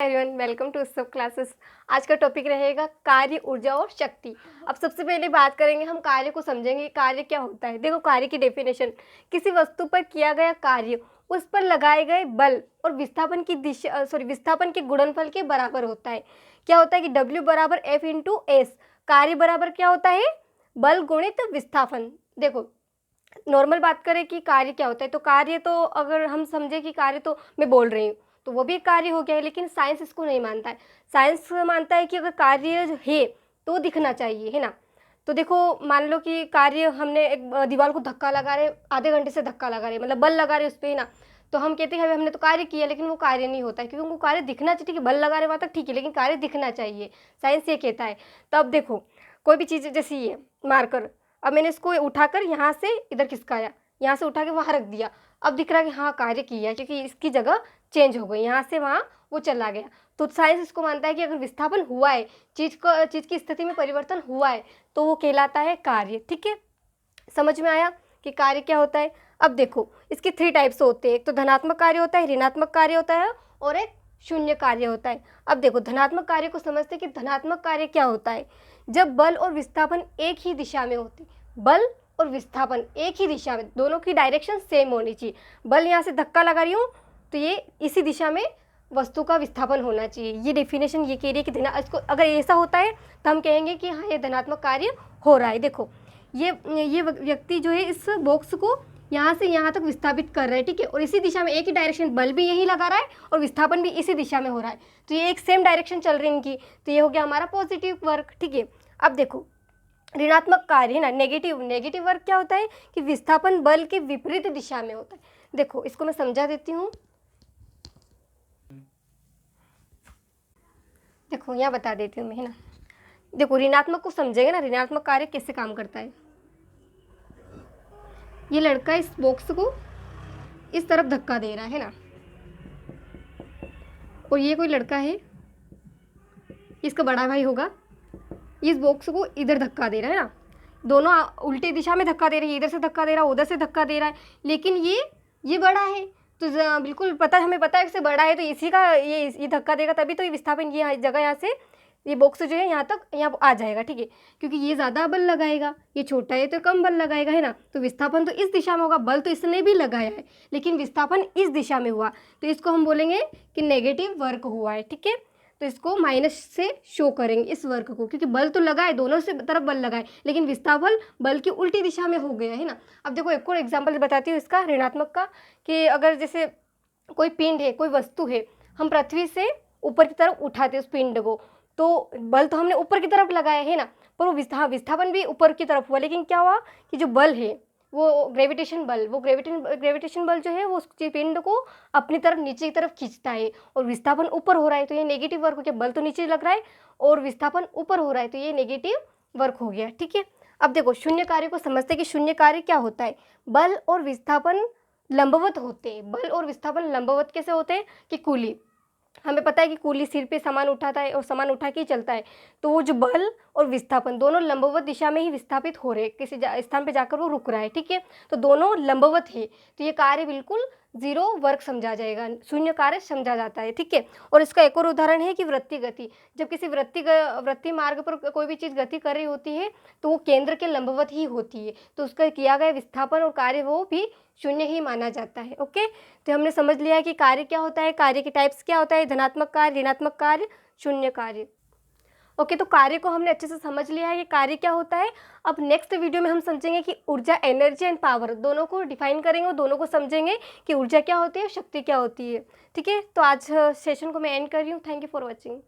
Everyone welcome to सब classes. आज का टॉपिक रहेगा कार्य, ऊर्जा और शक्ति। अब सबसे पहले बात करेंगे, हम कार्य को समझेंगे। कार्य क्या होता है? देखो, कार्य की डेफिनेशन, किसी वस्तु पर किया गया कार्य उस पर लगाए गए बल और विस्थापन की दिशा विस्थापन के गुणनफल के बराबर होता है। क्या होता है कि W बराबर F इंटू एस। कार्य बराबर क्या होता है? बल गुणित विस्थापन। देखो, नॉर्मल बात करें कि कार्य क्या होता है, तो कार्य तो अगर हम समझे कि कार्य तो मैं बोल रही हूँ तो वो भी एक कार्य हो गया है, लेकिन साइंस इसको नहीं मानता है। साइंस मानता है कि अगर कार्य है तो दिखना चाहिए, है ना। तो देखो, मान लो कि कार्य, हमने एक दीवार को धक्का लगा रहे, आधे घंटे से धक्का लगा रहे, मतलब बल लगा रहे उस पर, है ना। तो हम कहते हैं हमने तो कार्य किया, लेकिन वो कार्य नहीं होता है, क्योंकि उनको कार्य दिखना चाहिए। ठीक है, बल लगा रहे वहाँ तक ठीक है, लेकिन कार्य दिखना चाहिए, साइंस ये कहता है। तो अब देखो, कोई भी चीज़ जैसे ये मार्कर, अब मैंने इसको उठाकर यहाँ से इधर खिसकाया, यहाँ से उठा के वहाँ रख दिया, अब दिख रहा है कि हाँ कार्य किया, क्योंकि इसकी जगह चेंज हो गई, यहाँ से वहाँ वो चला गया। तो साइंस इसको मानता है कि अगर विस्थापन हुआ है, चीज़ की स्थिति में परिवर्तन हुआ है, तो वो कहलाता है कार्य। ठीक है, समझ में आया कि कार्य क्या होता है। अब देखो, इसके 3 टाइप्स होते हैं। एक तो धनात्मक कार्य होता है, ऋणात्मक कार्य होता है, और एक शून्य कार्य होता है। अब देखो, धनात्मक कार्य को समझते हैं कि धनात्मक कार्य क्या होता है। जब बल और विस्थापन एक ही दिशा में होते, बल और विस्थापन एक ही दिशा में, दोनों की डायरेक्शन सेम होनी चाहिए। बल यहाँ से धक्का लगा रही हूँ तो ये इसी दिशा में वस्तु का विस्थापन होना चाहिए। ये डेफिनेशन ये कह रही है कि इसको अगर ऐसा होता है तो हम कहेंगे कि हाँ ये धनात्मक कार्य हो रहा है। देखो, ये व्यक्ति जो है इस बॉक्स को यहाँ से यहाँ तक विस्थापित कर रहा है, ठीक है, और इसी दिशा में एक ही डायरेक्शन, बल भी यही लगा रहा है और विस्थापन भी इसी दिशा में हो रहा है, तो ये एक सेम डायरेक्शन चल रही है इनकी। तो ये हो गया हमारा पॉजिटिव वर्क। ठीक है, अब देखो, ऋणात्मक कार्य है ना, नेगेटिव वर्क क्या होता है कि विस्थापन बल के विपरीत दिशा में होता है। देखो, इसको मैं समझा देती हूँ। देखो, यहाँ बता देती हूँ मैं, है ना। देखो, ऋणात्मक को समझेंगे ना, ऋणात्मक कार्य कैसे काम करता है। ये लड़का इस बॉक्स को इस तरफ धक्का दे रहा है ना, और ये कोई लड़का है, इसका बड़ा भाई होगा, इस बॉक्स को इधर धक्का दे रहा है ना। दोनों उल्टी दिशा में धक्का दे रहे हैं, इधर से धक्का दे रहा है, उधर से धक्का दे रहा है, लेकिन ये बड़ा है, तो बिल्कुल पता, हमें पता है कि बड़ा है, तो इसी का ये धक्का देगा, तभी तो ये विस्थापन ये जगह, यहाँ से ये बॉक्स जो है यहाँ तक यहाँ आ जाएगा। ठीक है, क्योंकि ये ज़्यादा बल लगाएगा, ये छोटा है तो कम बल लगाएगा, है ना। तो विस्थापन तो इस दिशा में होगा, बल तो इसने भी लगाया है, लेकिन विस्थापन इस दिशा में हुआ, तो इसको हम बोलेंगे कि नेगेटिव वर्क हुआ है। ठीक है, तो इसको माइनस से शो करेंगे इस वर्क को, क्योंकि बल तो लगाए, दोनों से तरफ बल लगाए, लेकिन विस्थापन बल की उल्टी दिशा में हो गया, है ना। अब देखो, एक और एग्जांपल बताती हूँ इसका, ऋणात्मक का, कि अगर जैसे कोई पिंड है, कोई वस्तु है, हम पृथ्वी से ऊपर की तरफ उठाते उस पिंड को, तो बल तो हमने ऊपर की तरफ लगाया है ना, पर वो विस्थापन भी ऊपर की तरफ हुआ, लेकिन क्या हुआ कि जो बल है वो ग्रेविटेशन बल जो है वो उस पिंड को अपनी तरफ, नीचे की तरफ खींचता है, और विस्थापन ऊपर हो रहा है, तो ये नेगेटिव वर्क हो गया। बल तो नीचे लग रहा है और विस्थापन ऊपर हो रहा है, तो ये नेगेटिव वर्क हो गया। ठीक है, अब देखो, शून्य कार्य को समझते हैं कि शून्य कार्य क्या होता है। बल और विस्थापन लंबवत होते हैं। बल और विस्थापन लंबवत कैसे होते हैं कि कूली, हमें पता है कि कूली सिर पे सामान उठाता है और सामान उठा के ही चलता है, तो वो जो बल और विस्थापन दोनों लंबवत दिशा में ही विस्थापित हो रहे हैं, किसी स्थान पे जाकर वो रुक रहा है। ठीक है, तो दोनों लंबवत है, तो ये कार्य बिल्कुल जीरो वर्क समझा जाएगा, शून्य कार्य समझा जाता है। ठीक है, और इसका एक और उदाहरण है कि वृत्ति गति। जब किसी वृत्ति मार्ग पर कोई भी चीज़ गति कर रही होती है, तो वो केंद्र के लंबवत ही होती है, तो उसका किया गया विस्थापन और कार्य वो भी शून्य ही माना जाता है। ओके, तो हमने समझ लिया है कि कार्य क्या होता है, कार्य के टाइप्स क्या होता है, धनात्मक कार्य, ऋणात्मक कार्य, शून्य कार्य। ओके, तो कार्य को हमने अच्छे से समझ लिया है कि कार्य क्या होता है। अब नेक्स्ट वीडियो में हम समझेंगे कि ऊर्जा, एनर्जी एंड पावर, दोनों को डिफाइन करेंगे और दोनों को समझेंगे कि ऊर्जा क्या होती है, शक्ति क्या होती है। ठीक है, तो आज सेशन को मैं एंड कर रही हूँ। Thank you for watching.